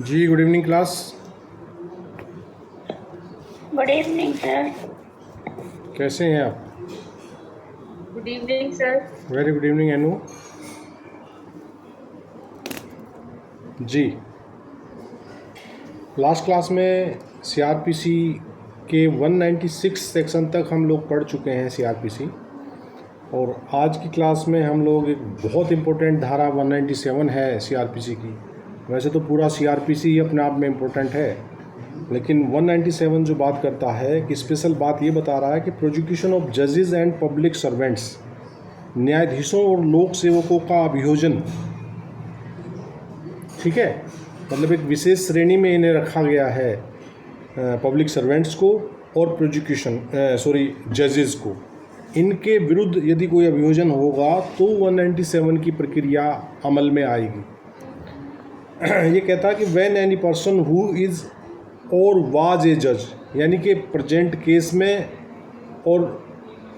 जी good evening class. Good evening sir. कैसे हैं आप? Good evening sir. Very good evening Anu ji. Last class में CrPC के 196 सेक्शन तक हम लोग पढ़ चुके हैं सीआरपीसी, और आज की क्लास में हम लोग एक बहुत इम्पोर्टेंट धारा 197 है सीआरपीसी की। वैसे तो पूरा सीआरपीसी ही अपने आप में इम्पोर्टेंट है, लेकिन 197 जो बात करता है कि स्पेशल बात ये बता रहा है कि प्रोसिक्यूशन ऑफ जजेस एंड पब्लिक सर्वेंट्स, न्यायाधीशों और लोक सेवकों का अभियोजन। ठीक है, मतलब एक विशेष श्रेणी में इन्हें रखा गया है, पब्लिक सर्वेंट्स को और प्रोसिक्यूशन जजेस को। इनके विरुद्ध यदि कोई अभियोजन होगा तो 197 की प्रक्रिया अमल में आएगी। ये कहता है कि when any person who is और वाज ए जज, यानी कि प्रेजेंट केस में, और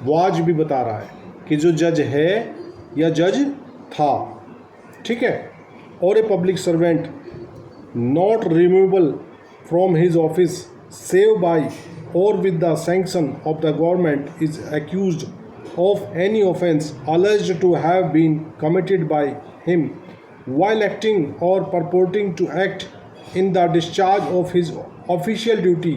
वाज भी बता रहा है कि जो जज है या जज था, ठीक है, और a public servant not removable from his office save by or with the sanction of the government is accused of any offence alleged to have been committed by him while acting or purporting to act in the discharge of his official duty,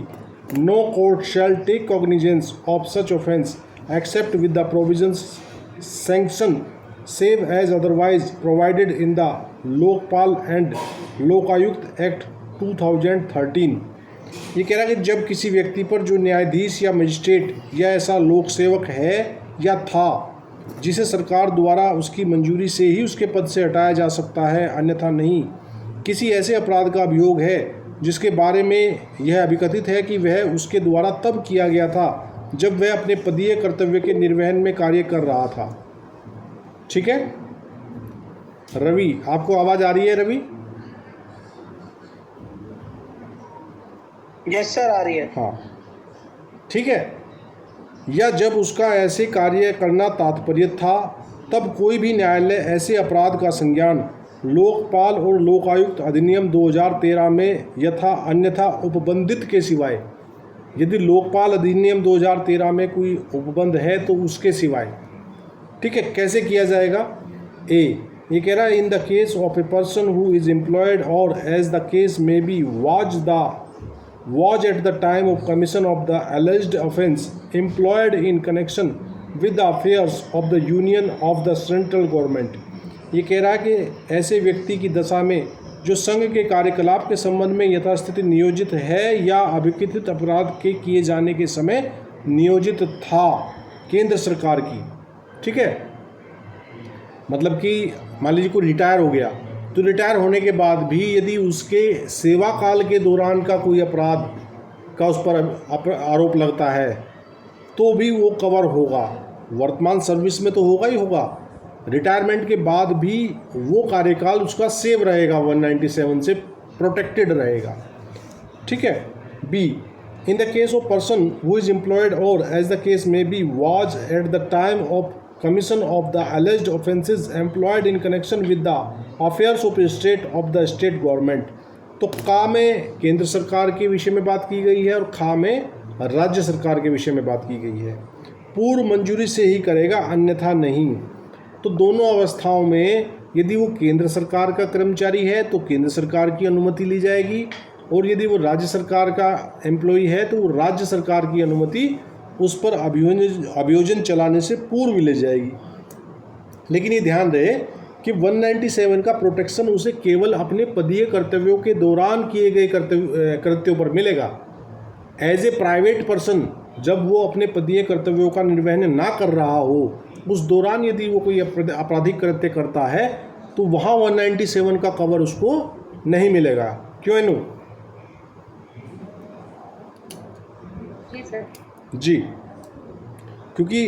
no court shall take cognizance of such offence except with the provisions sanction save as otherwise provided in the Lokpal and Lokayukt Act 2013। ये कह रहा है कि जब किसी व्यक्ति पर जो न्यायाधीश या मजिस्ट्रेट या ऐसा लोक सेवक है या था जिसे सरकार द्वारा उसकी मंजूरी से ही उसके पद से हटाया जा सकता है, अन्यथा नहीं, किसी ऐसे अपराध का अभियोग है जिसके बारे में यह अभिकथित है कि वह उसके द्वारा तब किया गया था जब वह अपने पदीय कर्तव्य के निर्वहन में कार्य कर रहा था। ठीक है रवि, आपको आवाज़ आ रही है रवि? यस सर, आ रही है। हाँ ठीक है। या जब उसका ऐसे कार्य करना तात्पर्य था तब कोई भी न्यायालय ऐसे अपराध का संज्ञान लोकपाल और लोकायुक्त अधिनियम 2013 में यथा अन्यथा उपबंधित के सिवाय, यदि लोकपाल अधिनियम 2013 में कोई उपबंध है तो उसके सिवाय, ठीक है, कैसे किया जाएगा? ये कह रहा है in the case of a person who is employed or as the case may be was at the time of commission of the alleged offence employed in connection with the affairs of the union of the central government। ये कह रहा है कि ऐसे व्यक्ति की दशा में जो संघ के कार्यकलाप के संबंध में यथास्थिति नियोजित है या अभिकथित अपराध के किए जाने के समय नियोजित था केंद्र सरकार की। ठीक है, मतलब कि मान लीजिए कोई रिटायर हो गया, तो रिटायर होने के बाद भी यदि उसके सेवा काल के दौरान का कोई अपराध का उस पर आरोप लगता है तो भी वो कवर होगा। वर्तमान सर्विस में तो होगा ही होगा, रिटायरमेंट के बाद भी वो कार्यकाल उसका सेव रहेगा, 197 से प्रोटेक्टेड रहेगा। ठीक है। B, in the case of person who is employed or as the case may be was at the time of commission of the alleged offences employed in connection with the affairs of the state government। तो का में केंद्र सरकार के विषय में बात की गई है और खा में राज्य सरकार के विषय में बात की गई है। पूर्व मंजूरी से ही करेगा, अन्यथा नहीं। तो दोनों अवस्थाओं में यदि वो केंद्र सरकार का कर्मचारी है तो केंद्र सरकार की अनुमति ली जाएगी, और यदि वो राज्य सरकार का एम्प्लॉई है तो वो राज्य सरकार की अनुमति उस पर अभियोजन चलाने से पूर्व ले जाएगी। लेकिन ये ध्यान रहे कि 197 का प्रोटेक्शन उसे केवल अपने पदीय कर्तव्यों के दौरान किए गए कृत्यों पर मिलेगा। एज ए प्राइवेट पर्सन जब वो अपने पदीय कर्तव्यों का निर्वहन ना कर रहा हो, उस दौरान यदि वो कोई आपराधिक कृत्य करता है तो वहाँ 197 का कवर उसको नहीं मिलेगा। क्यों अनु? जी, क्योंकि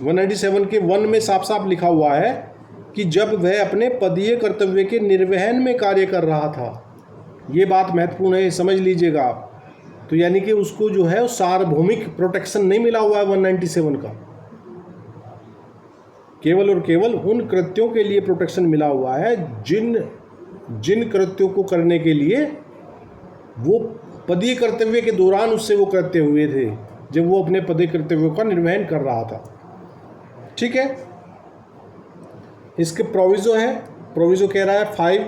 197 के 1 में साफ साफ लिखा हुआ है कि जब वह अपने पदीय कर्तव्य के निर्वहन में कार्य कर रहा था। ये बात महत्वपूर्ण है, समझ लीजिएगा आप। तो यानी कि उसको जो है सार्वभौमिक प्रोटेक्शन नहीं मिला हुआ है 197 का, केवल और केवल उन कृत्यों के लिए प्रोटेक्शन मिला हुआ है जिन जिन कृत्यों को करने के लिए वो पदीय कर्तव्य के दौरान उससे वो करते हुए थे, जब वो अपने पदीय कर्तव्यों का निर्वहन कर रहा था। ठीक है, इसके प्रोविज़ो है, प्रोविज़ो कह रहा है 5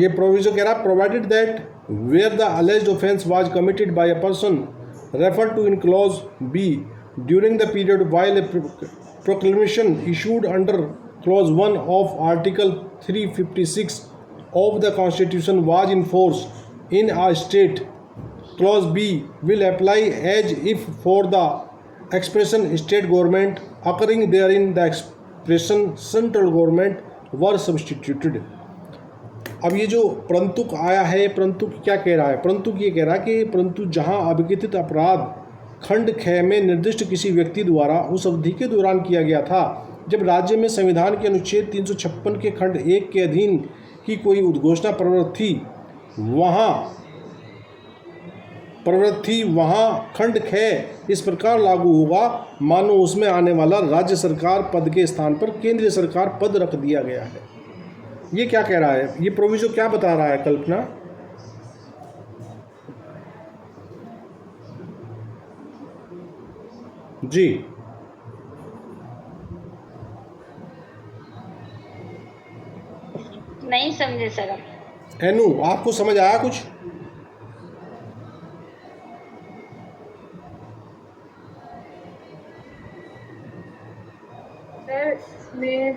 ये प्रोविज़ो कह रहा है provided that where the alleged offence was committed by a person referred to in clause B during the period while a proclamation issued under clause 1 of article 356 of the Constitution was in force in a state, clause B will apply as if for the expression state government occurring therein the expression central government were substituted। अब ये जो परंतुक आया है, परंतुक क्या कह रहा है? परंतुक ये कह रहा है कि परंतु जहाँ अभिकथित अपराध खंड 6 में निर्दिष्ट किसी व्यक्ति द्वारा उस अवधि के दौरान किया गया था जब राज्य में संविधान के अनुच्छेद 356 के खंड 1 के अधीन की कोई उद्घोषणा प्रवृत्ति वहाँ खंड 6 इस प्रकार लागू होगा मानो उसमें आने वाला राज्य सरकार पद के स्थान पर केंद्रीय सरकार पद रख दिया गया है। ये क्या कह रहा है? ये प्रोविजो क्या बता रहा है कल्पना? जी, नहीं समझे सर। एनू, आपको समझ आया कुछ? सर इसमें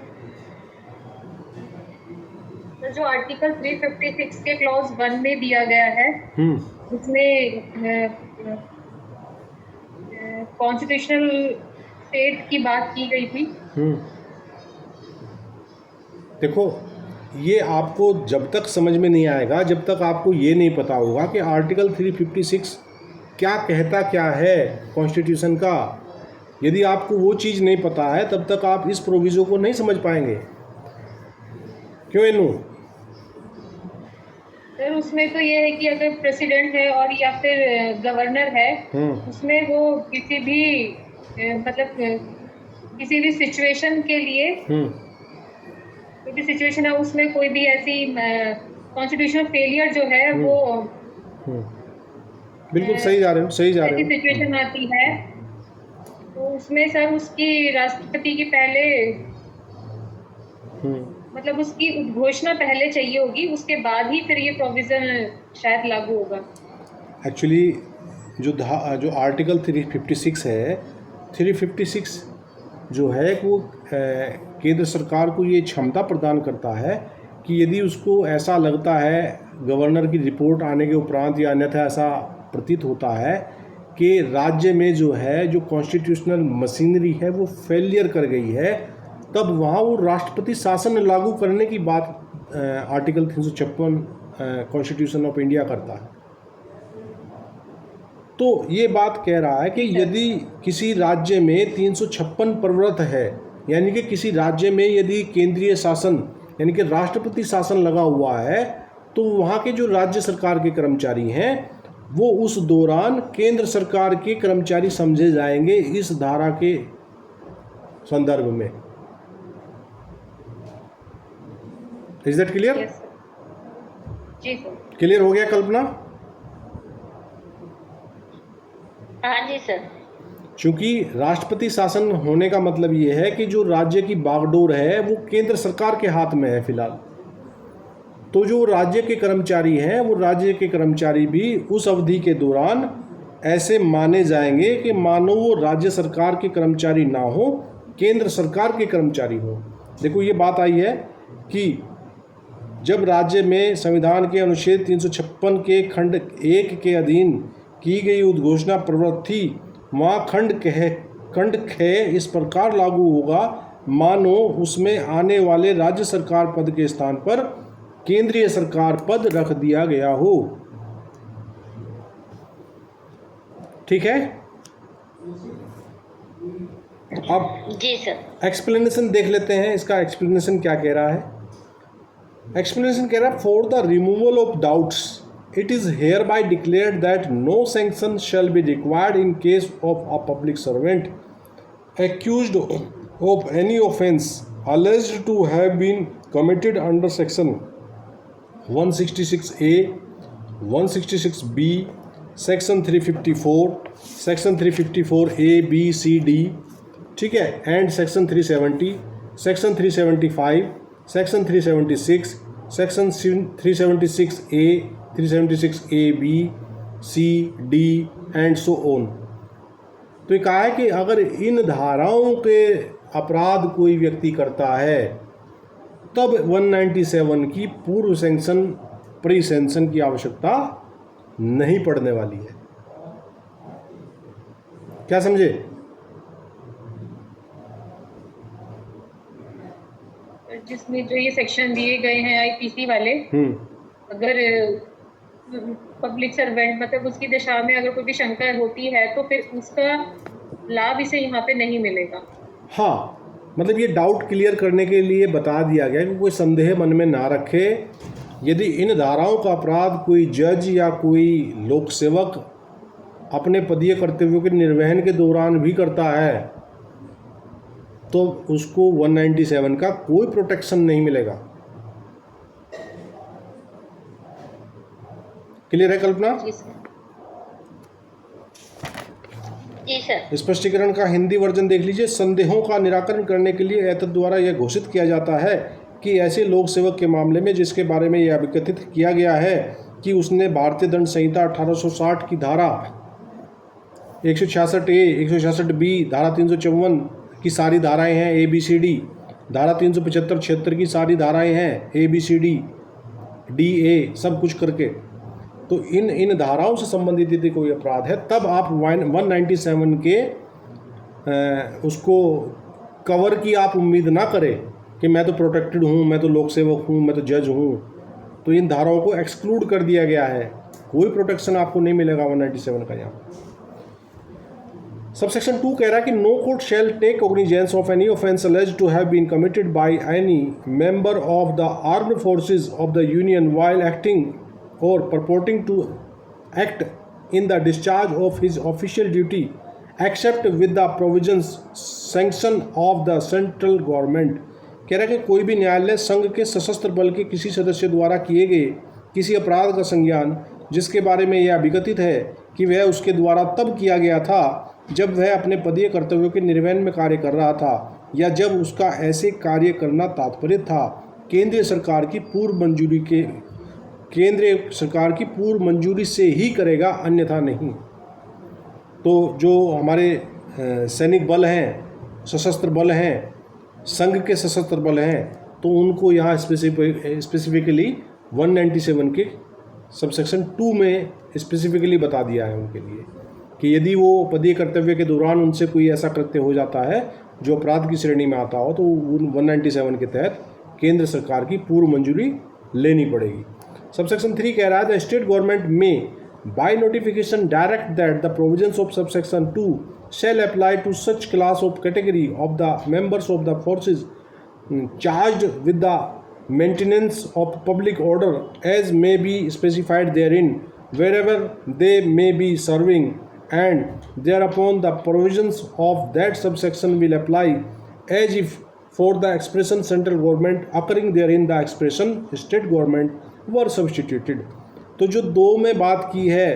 तो जो आर्टिकल 356 के क्लॉज 1 में दिया गया है उसमें कॉन्स्टिट्यूशनल स्टेट की बात की गई थी। देखो, ये आपको जब तक समझ में नहीं आएगा जब तक आपको ये नहीं पता होगा कि आर्टिकल 356 क्या कहता क्या है कॉन्स्टिट्यूशन का। यदि आपको वो चीज़ नहीं पता है तब तक आप इस प्रोविज़ो को नहीं समझ पाएंगे। क्यों एनू? सर उसमें तो ये है कि अगर प्रेसिडेंट है और या फिर गवर्नर है उसमें वो किसी भी मतलब किसी भी सिचुएशन के लिए कोई भी सिचुएशन है उसमें कोई भी ऐसी कॉन्स्टिट्यूशनल फेलियर जो है वो बिल्कुल सही जा रहे हो, सही जा रहे हो। सिचुएशन आती है तो उसमें सर उसकी राष्ट्रपति की पहले मतलब उसकी उद्घोषणा पहले चाहिए होगी, उसके बाद ही फिर ये प्रोविज़न शायद लागू होगा। एक्चुअली जो आर्टिकल 356 है, 356 जो है वो केंद्र सरकार को ये क्षमता प्रदान करता है कि यदि उसको ऐसा लगता है गवर्नर की रिपोर्ट आने के उपरांत या अन्यथा ऐसा प्रतीत होता है कि राज्य में जो है जो कॉन्स्टिट्यूशनल मशीनरी है वो फेलियर कर गई है, तब वहाँ वो राष्ट्रपति शासन लागू करने की बात आर्टिकल 356 कॉन्स्टिट्यूशन ऑफ इंडिया करता है। तो ये बात कह रहा है कि यदि किसी राज्य में 356 प्रवृत्त है, यानी कि किसी राज्य में यदि केंद्रीय शासन यानी कि राष्ट्रपति शासन लगा हुआ है, तो वहाँ के जो राज्य सरकार के कर्मचारी हैं वो उस दौरान केंद्र सरकार के कर्मचारी समझे जाएंगे इस धारा के संदर्भ में। Is that clear? जी सर। क्लियर हो गया कल्पना? हाँ जी सर। चूंकि राष्ट्रपति शासन होने का मतलब ये है कि जो राज्य की बागडोर है वो केंद्र सरकार के हाथ में है फिलहाल, तो जो राज्य के कर्मचारी हैं वो राज्य के कर्मचारी भी उस अवधि के दौरान ऐसे माने जाएंगे कि मानो वो राज्य सरकार के कर्मचारी ना हो, केंद्र सरकार के कर्मचारी हो। देखो ये बात आई है कि जब राज्य में संविधान के अनुच्छेद 356 के खंड 1 के अधीन की गई उद्घोषणा प्रवृत्ति वहाँ खंड ख इस प्रकार लागू होगा मानो उसमें आने वाले राज्य सरकार पद के स्थान पर केंद्रीय सरकार पद रख दिया गया हो। ठीक है, अब जी सर एक्सप्लेनेशन देख लेते हैं। इसका एक्सप्लेनेशन क्या कह रहा है? एक्सप्लेनेशन कह रहा है for the removal of doubts it is hereby declared that no sanction shall be required in case of a public servant accused of any offence alleged to have been committed under section 166A, 166B, section 354, section 354A, B, C, D, ठीक है, and section 370, section 375, section 376, section 376A, 376A, B, C, D and so on. तो ये कहा है कि अगर इन धाराओं के अपराध कोई व्यक्ति करता है तब 197 की पूर्व सैंक्शन प्री सैंक्शन की आवश्यकता नहीं पड़ने वाली है। क्या समझे? जिसमें जो ये सेक्शन दिए गए हैं आईपीसी वाले, अगर पब्लिक सर्वेंट मतलब उसकी दशा में अगर कोई भी शंका होती है तो फिर उसका लाभ इसे यहाँ पे नहीं मिलेगा। हाँ, मतलब ये डाउट क्लियर करने के लिए बता दिया गया कि कोई संदेह मन में ना रखे। यदि इन धाराओं का अपराध कोई जज या कोई लोक सेवक अपने पदीय कर्तव्यों के निर्वहन के दौरान भी करता है तो उसको 197 का कोई प्रोटेक्शन नहीं मिलेगा। क्लियर है कल्पना? जी सर। स्पष्टीकरण का हिंदी वर्जन देख लीजिए। संदेहों का निराकरण करने के लिए एतद द्वारा यह घोषित किया जाता है कि ऐसे लोक सेवक के मामले में जिसके बारे में यह अभिकथित किया गया है कि उसने भारतीय दंड संहिता 1860 की धारा 166A, 166B, धारा 354 की सारी धाराएं हैं ABCD, धारा 375 76 की सारी धाराएं हैं ABCD DA, सब कुछ करके तो इन धाराओं से संबंधित यदि कोई अपराध है तब आप 197 के उसको कवर की आप उम्मीद ना करें कि मैं तो प्रोटेक्टेड हूँ, मैं तो लोक सेवक हूँ, मैं तो जज हूँ। तो इन धाराओं को एक्सक्लूड कर दिया गया है, कोई प्रोटेक्शन आपको नहीं मिलेगा 197 का। यहाँ सबसेक्शन 2 कह रहा है कि no court shall take cognizance of any offence alleged to have been committed by any member of the armed forces of the union while acting or purporting to act in the discharge of his official duty except with the provisions sanction of the central government। कह रहा है कि कोई भी न्यायालय संघ के सशस्त्र बल के किसी सदस्य द्वारा किए गए किसी अपराध का संज्ञान जिसके बारे में यह अभिकथित है कि वह उसके द्वारा तब किया गया था जब वह अपने पदीय कर्तव्यों के निर्वहन में कार्य कर रहा था या जब उसका ऐसे कार्य करना तात्पर्य था, केंद्रीय सरकार की पूर्व मंजूरी से ही करेगा, अन्यथा नहीं। तो जो हमारे सैनिक बल हैं, सशस्त्र बल हैं, संघ के सशस्त्र बल हैं, तो उनको यहाँ स्पेसिफिकली 197 के सबसेक्शन 2 में स्पेसिफिकली बता दिया है उनके लिए कि यदि वो पदीय कर्तव्य के दौरान उनसे कोई ऐसा कृत्य हो जाता है जो अपराध की श्रेणी में आता हो तो 197 के तहत केंद्र सरकार की पूर्व मंजूरी लेनी पड़ेगी। सबसेक्शन 3 कह रहा है द स्टेट गवर्नमेंट में by notification direct that the provisions of subsection 2 shall apply to such class of category of the members of the forces charged with the maintenance of public order as may be specified therein wherever they may be serving, and thereupon the provisions of that subsection will apply as if for the expression central government occurring therein the expression state government were substituted। तो जो 2 में बात की है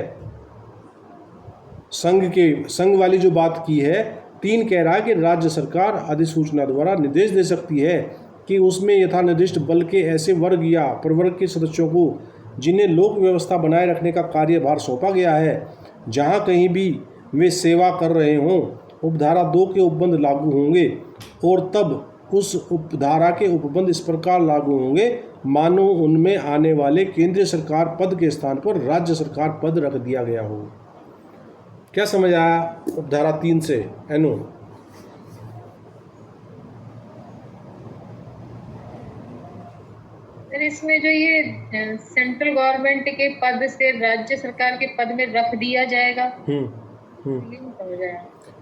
संघ वाली जो बात की है, 3 कह रहा है कि राज्य सरकार अधिसूचना द्वारा निर्देश दे सकती है कि उसमें यथानिर्दिष्ट बल के ऐसे वर्ग या प्रवर्ग के सदस्यों को जिन्हें लोक व्यवस्था बनाए रखने का कार्यभार सौंपा गया है जहां कहीं भी वे सेवा कर रहे हों उपधारा 2 के उपबंध लागू होंगे और तब उस उपधारा के उपबंध इस प्रकार लागू होंगे मानो उनमें आने वाले केंद्रीय सरकार पद के स्थान पर राज्य सरकार पद रख दिया गया हो। क्या समझ आया उपधारा 3 से एनो? सर इसमें जो ये सेंट्रल गवर्नमेंट के पद से राज्य सरकार के पद में रख दिया जाएगा।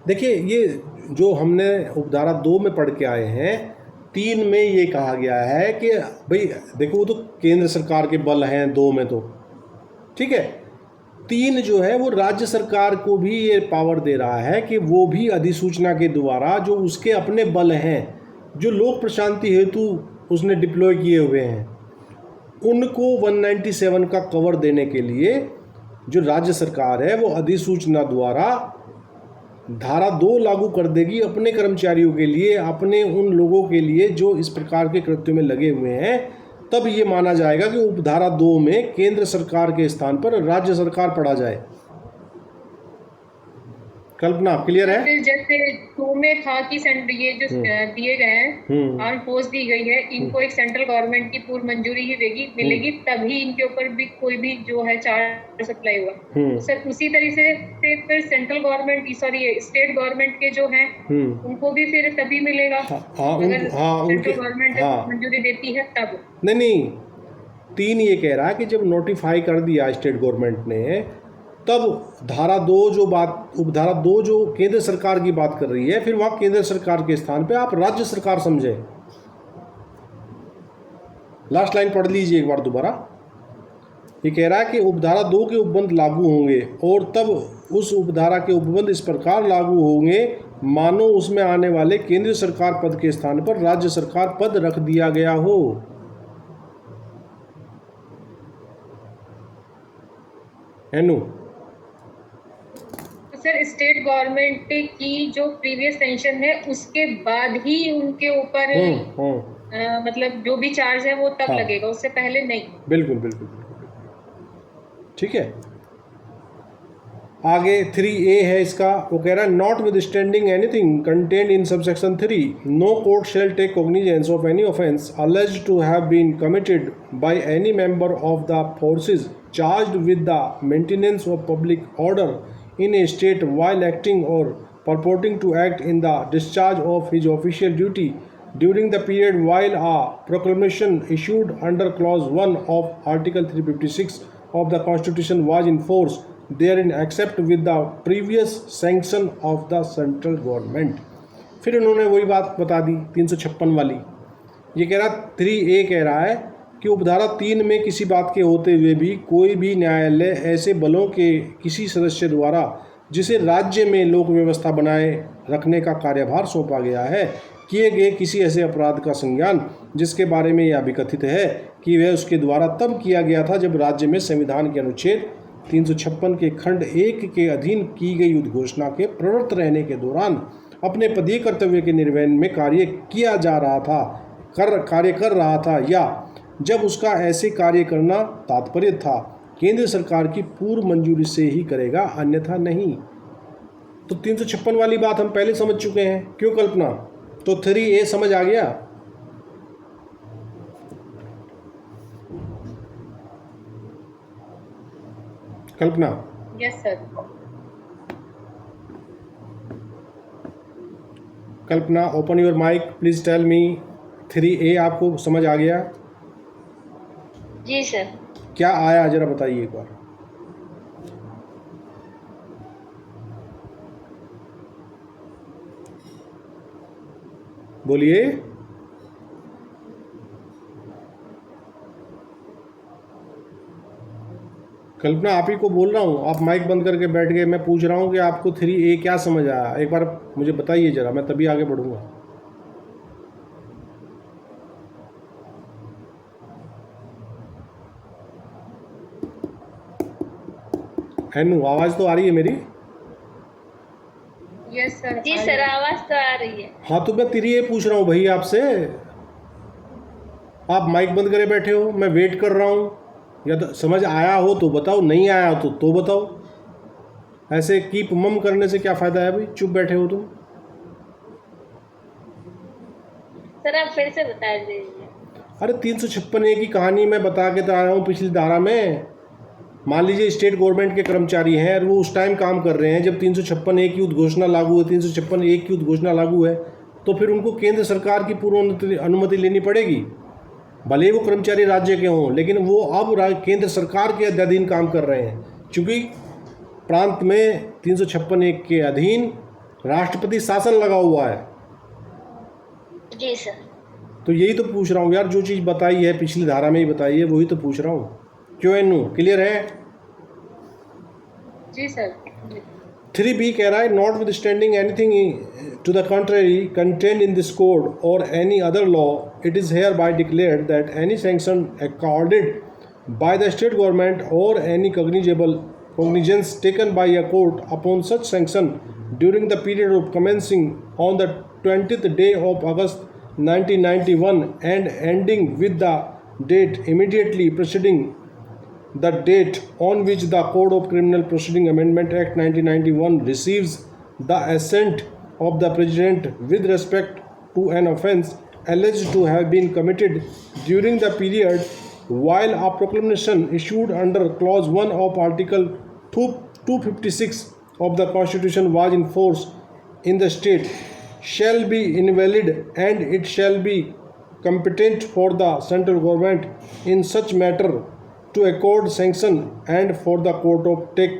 देखिए ये जो हमने उपधारा 2 में पढ़ के आए हैं, 3 में ये कहा गया है कि भाई देखो वो तो केंद्र सरकार के बल हैं 2 में, तो ठीक है। 3 जो है वो राज्य सरकार को भी ये पावर दे रहा है कि वो भी अधिसूचना के द्वारा जो उसके अपने बल हैं जो लोक प्रशांति हेतु उसने डिप्लॉय किए हुए हैं उनको 197 का कवर देने के लिए जो राज्य सरकार है वो अधिसूचना द्वारा धारा 2 लागू कर देगी अपने कर्मचारियों के लिए, अपने उन लोगों के लिए जो इस प्रकार के कृत्यों में लगे हुए हैं। तब ये माना जाएगा कि उपधारा 2 में केंद्र सरकार के स्थान पर राज्य सरकार पढ़ा जाए। कल्पना क्लियर है? फिर जैसे 2 में था कि ये जो दिए गए हैं, आर्म फोर्स दी गई है, इनको एक सेंट्रल गवर्नमेंट की पूर्व मंजूरी ही मिलेगी, तभी इनके ऊपर भी कोई भी जो है चार्ज अप्लाई हुआ। सर उसी तरीके से फिर सेंट्रल गवर्नमेंट स्टेट गवर्नमेंट के जो हैं उनको भी फिर तभी मिलेगा अगर सेंट्रल गवर्नमेंट मंजूरी देती है तब। नहीं, 3 ये कह रहा है कि जब नोटिफाई कर दिया स्टेट गवर्नमेंट ने, तब धारा 2 उपधारा 2 जो केंद्र सरकार की बात कर रही है, फिर वहां केंद्र सरकार के स्थान पे आप राज्य सरकार समझे। लास्ट लाइन पढ़ लीजिए एक बार दोबारा। ये कह रहा है कि उपधारा 2 के उपबंध लागू होंगे और तब उस उपधारा के उपबंध इस प्रकार लागू होंगे मानो उसमें आने वाले केंद्र सरकार पद के स्थान पर राज्य सरकार पद रख दिया गया हो। एनु सर स्टेट गवर्नमेंट की जो प्रीवियस पेंशन है उसके बाद ही उनके ऊपर मतलब जो भी चार्ज है वो तब लगेगा, उससे पहले नहीं। बिल्कुल बिल्कुल, ठीक है। आगे 3A है इसका, वो कह रहा है notwithstanding anything contained in subsection 3 no court shall take cognizance of any offence alleged to have been committed by any member of the forces charged with the maintenance of public order in a state while acting or purporting to act in the discharge of his official duty during the period while a proclamation issued under clause 1 of article 356 of the constitution was in force therein except with the previous sanction of the central government। फिर उन्होंने वही बात बता दी 356 वाली। ये कह रहा 3A कह रहा है कि उपधारा 3 में किसी बात के होते हुए भी कोई भी न्यायालय ऐसे बलों के किसी सदस्य द्वारा जिसे राज्य में लोक व्यवस्था बनाए रखने का कार्यभार सौंपा गया है किए गए किसी ऐसे अपराध का संज्ञान जिसके बारे में यह अभिकथित है कि वह उसके द्वारा तब किया गया था जब राज्य में संविधान के अनुच्छेद 356 के खंड 1 के अधीन की गई उद्घोषणा के प्रवृत्त रहने के दौरान अपने पदीय कर्तव्य के निर्वहन में कार्य कर रहा था या जब उसका ऐसे कार्य करना तात्पर्य था केंद्र सरकार की पूर्व मंजूरी से ही करेगा, अन्यथा नहीं। तो 356 वाली बात हम पहले समझ चुके हैं, क्यों कल्पना? तो 3A समझ आ गया। Kalpana? Yes sir. Kalpana open your mic please tell me 3A आपको समझ आ गया? जी सर। क्या आया जरा बताइए एक बार। बोलिए। कल्पना आप ही को बोल रहा हूँ, आप माइक बंद करके बैठ गए। मैं पूछ रहा हूँ कि आपको 3A क्या समझ आया, एक बार मुझे बताइए जरा, मैं तभी आगे बढ़ूंगा। हैनू आवाज़ तो आ रही है मेरी? Yes sir. जी सर आवाज़ तो आ रही है। हाँ तो मैं 3A पूछ रहा हूँ भाई आपसे, आप माइक बंद करे बैठे हो, मैं वेट कर रहा हूँ। या तो समझ आया हो तो बताओ, नहीं आया हो तो बताओ। ऐसे कीप मम करने से क्या फ़ायदा है भाई, चुप बैठे हो तुम। सर आप फिर से बता दीजिए। अरे 356A की कहानी मैं बता के तो आया हूँ पिछली धारा में। मान लीजिए स्टेट गवर्नमेंट के कर्मचारी हैं और वो उस टाइम काम कर रहे हैं जब 356A की उद्घोषणा लागू है, 356A की उद्घोषणा लागू है, तो फिर उनको केंद्र सरकार की पूर्व अनुमति लेनी पड़ेगी। भले ही वो कर्मचारी राज्य के हों, लेकिन वो अब केंद्र सरकार के अधीन काम कर रहे हैं, क्योंकि प्रांत में 356A के अधीन राष्ट्रपति शासन लगा हुआ है। जी सर। तो यही तो पूछ रहा हूँ यार, जो चीज़ बताई है पिछली धारा में ही बताई है, वही तो पूछ रहा हूँ। क्यों एनू क्लियर है? जी सर। 3B कह रहा है notwithstanding anything to the contrary contained in this code or any other law it is hereby declared that any sanction accorded by the state government or any cognizance taken by a court upon such sanction during the period of commencing on the 20th day of August 1991 and ending with the date immediately preceding the date on which the Code of Criminal Proceeding Amendment Act 1991 receives the assent of the President with respect to an offence alleged to have been committed during the period while a proclamation issued under Clause 1 of Article 256 of the Constitution was in force in the state shall be invalid and it shall be competent for the central government in such matter to accord sanction and for the court of take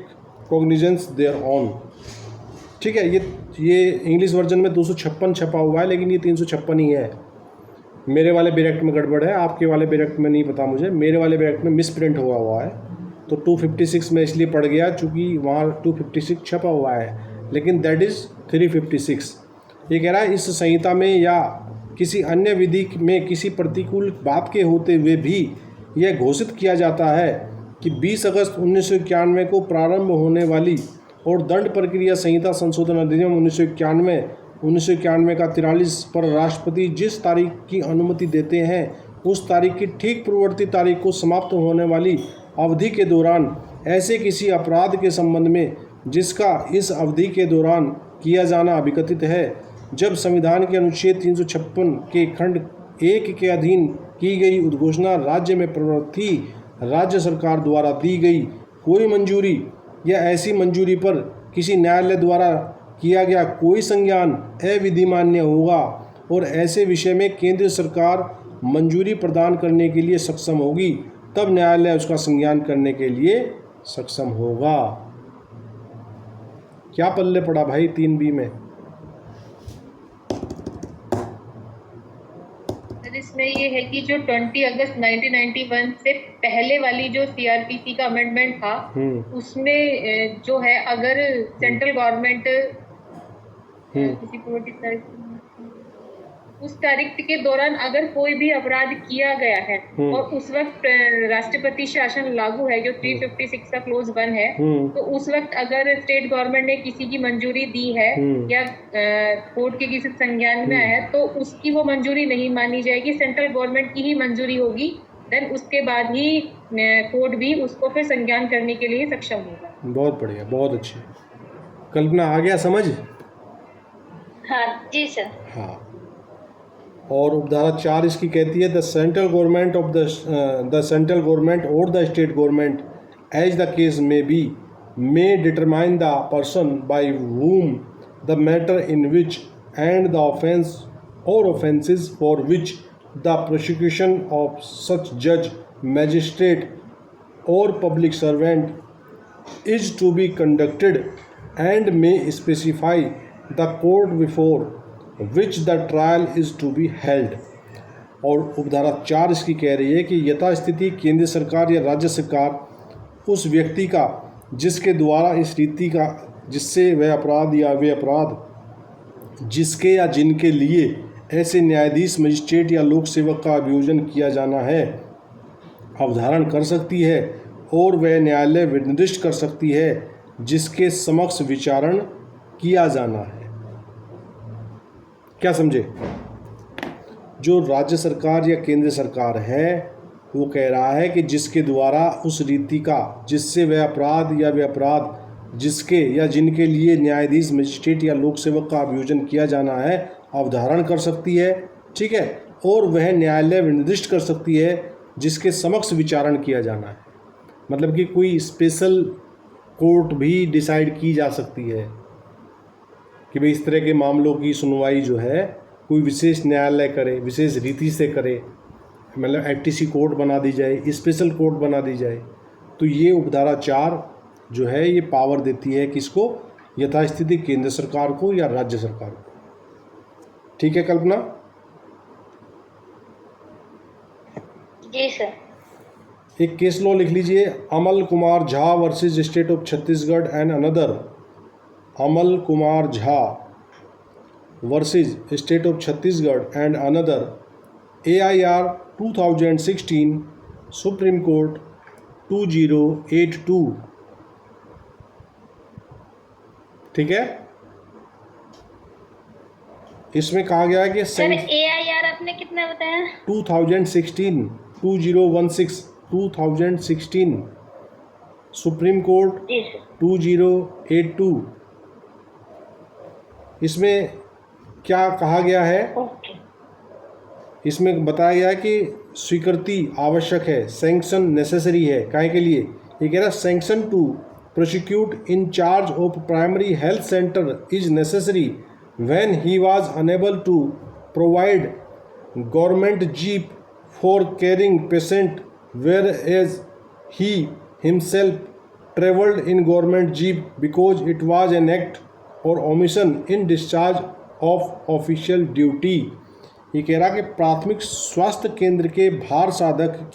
cognizance thereon. ठीक है, ये English version में 256 छपा हुआ है, लेकिन ये 356 ही है। मेरे वाले डायरेक्ट में गड़बड़ है, आपके वाले डायरेक्ट में नहीं पता मुझे। मेरे वाले डायरेक्ट में मिस प्रिंट हुआ है, तो 256 में इसलिए पड़ गया चूँकि वहाँ 256 छपा हुआ है, लेकिन दैट इज़ 356। ये कह रहा है इस संहिता में या किसी अन्य विधि में किसी प्रतिकूल बात के होते हुए भी यह घोषित किया जाता है कि 20 अगस्त 1991 को प्रारंभ होने वाली और दंड प्रक्रिया संहिता संशोधन अधिनियम 1991 का 43 पर राष्ट्रपति जिस तारीख की अनुमति देते हैं उस तारीख की ठीक पूर्ववर्ती तारीख को समाप्त होने वाली अवधि के दौरान ऐसे किसी अपराध के संबंध में जिसका इस अवधि के दौरान किया जाना अभिकथित है, जब संविधान के अनुच्छेद 356 के खंड 1 के अधीन की गई उद्घोषणा राज्य में प्रवर्ती राज्य सरकार द्वारा दी गई कोई मंजूरी या ऐसी मंजूरी पर किसी न्यायालय द्वारा किया गया कोई संज्ञान अविधिमान्य होगा और ऐसे विषय में केंद्र सरकार मंजूरी प्रदान करने के लिए सक्षम होगी, तब न्यायालय उसका संज्ञान करने के लिए सक्षम होगा। क्या पल्ले पड़ा भाई 3B में? इसमें ये है कि जो 20 अगस्त 1991 से पहले वाली जो सीआरपीसी का अमेंडमेंट था उसमें जो है अगर सेंट्रल गवर्नमेंट किसी उस तारीख के दौरान अगर कोई भी अपराध किया गया है और उस वक्त राष्ट्रपति शासन लागू है जो 356 का क्लोज 1 है, तो उस वक्त अगर स्टेट गवर्नमेंट ने किसी की मंजूरी दी है या कोर्ट के किसी संज्ञान में आया है तो उसकी वो मंजूरी नहीं मानी जाएगी, सेंट्रल गवर्नमेंट की ही मंजूरी होगी। देन उसके बाद ही कोर्ट भी उसको फिर संज्ञान करने के लिए सक्षम होगा। बहुत बढ़िया, बहुत अच्छी कल्पना, आ गया समझ? हाँ जी सर। हाँ, और उपधारा 4 इसकी कहती है the central government of the central government or the state government as the case may determine the person by whom the matter in which and the offence or offences for which the prosecution of such जज magistrate or public servant is to be conducted and may specify the court before which the trial is to be held. और उपधारा 4 इसकी कह रही है कि यथास्थिति केंद्र सरकार या राज्य सरकार उस व्यक्ति का जिसके द्वारा इस रीति का जिससे वह अपराध या वे अपराध जिसके या जिनके लिए ऐसे न्यायाधीश मजिस्ट्रेट या लोक सेवक का अभियोजन किया जाना है अवधारण कर सकती है और वह न्यायालय निर्दिष्ट कर सकती है जिसके समक्ष विचारण किया जाना है। क्या समझे? जो राज्य सरकार या केंद्र सरकार है वो कह रहा है कि जिसके द्वारा उस रीति का जिससे वह अपराध या वे अपराध जिसके या जिनके लिए न्यायाधीश मजिस्ट्रेट या लोक सेवक का अभियोजन किया जाना है अवधारण कर सकती है, ठीक है, और वह न्यायालय निर्दिष्ट कर सकती है जिसके समक्ष विचारण किया जाना है। मतलब कि कोई स्पेशल कोर्ट भी डिसाइड की जा सकती है कि भाई इस तरह के मामलों की सुनवाई जो है कोई विशेष न्यायालय करे, विशेष रीति से करे, मतलब एफटीसी कोर्ट बना दी जाए, स्पेशल कोर्ट बना दी जाए। तो ये उपधारा 4 जो है ये पावर देती है किसको? यथास्थिति केंद्र सरकार को या राज्य सरकार को। ठीक है कल्पना? जी सर। एक केस लॉ लिख लीजिए, Amal Kumar Jha versus state of Chhattisgarh and another Amal Kumar Jha versus State of Chhattisgarh and another AIR 2016 Supreme Court 2082. ठीक है, इसमें कहा गया है कि सर AIR आपने कितना बताया? 2016 सुप्रीम कोर्ट जी सर। 2082। इसमें क्या कहा गया है? ओके। इसमें बताया गया है कि स्वीकृति आवश्यक है, सैंक्शन नेसेसरी है। काहे के लिए? ये कह रहा है sanction to prosecute in charge of primary health centre is necessary when he was unable to provide government jeep for carrying patient, whereas he himself traveled in government jeep because it was an act or omission in discharge of official duty। ये कह रहा कि प्राथमिक स्वास्थ्य केंद्र के भार साधक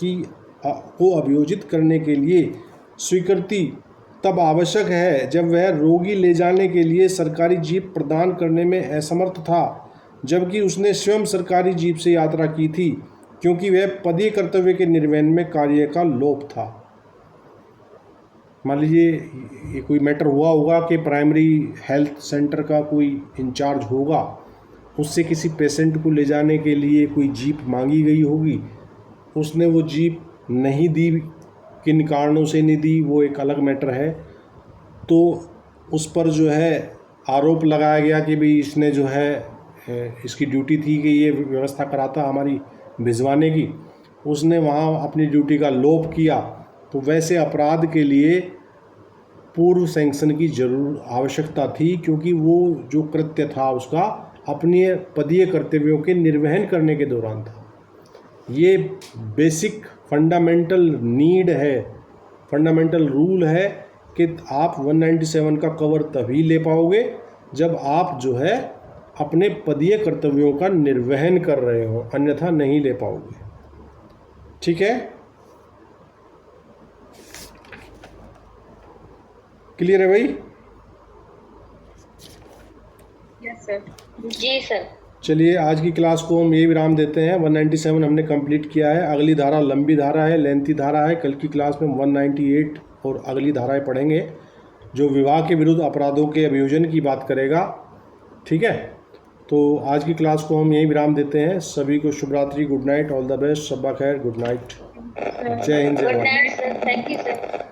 को अभियोजित करने के लिए स्वीकृति तब आवश्यक है जब वह रोगी ले जाने के लिए सरकारी जीप प्रदान करने में असमर्थ था, जबकि उसने स्वयं सरकारी जीप से यात्रा की थी, क्योंकि वह पदीय कर्तव्य के निर्वहन में कार्य का लोप था। मान लीजिए ये कोई मैटर हुआ होगा कि प्राइमरी हेल्थ सेंटर का कोई इंचार्ज होगा, उससे किसी पेशेंट को ले जाने के लिए कोई जीप मांगी गई होगी, उसने वो जीप नहीं दी, किन कारणों से नहीं दी वो एक अलग मैटर है। तो उस पर जो है आरोप लगाया गया कि भाई इसने जो है इसकी ड्यूटी थी कि ये व्यवस्था कराता हमारी भिजवाने की, उसने वहाँ अपनी ड्यूटी का लोप किया, तो वैसे अपराध के लिए पूर्व सैंक्शन की जरूर आवश्यकता थी, क्योंकि वो जो कृत्य था उसका अपने पदीय कर्तव्यों के निर्वहन करने के दौरान था। ये बेसिक फंडामेंटल नीड है, फंडामेंटल रूल है कि आप 197 का कवर तभी ले पाओगे जब आप जो है अपने पदीय कर्तव्यों का निर्वहन कर रहे हो, अन्यथा नहीं ले पाओगे। ठीक है, क्लियर है भाई? Yes sir. जी सर। चलिए आज की क्लास को हम ये विराम देते हैं। 197 हमने कंप्लीट किया है। अगली धारा लंबी धारा है, लेंथी धारा है। कल की क्लास में 198 और अगली धाराएं पढ़ेंगे जो विवाह के विरुद्ध अपराधों के अभियोजन की बात करेगा। ठीक है, तो आज की क्लास को हम यही विराम देते हैं। सभी को शुभ रात्रि, good night, all the best, शब्बा खैर, गुड नाइट, जय हिंद, जय good Bharat. Night sir, thank you sir.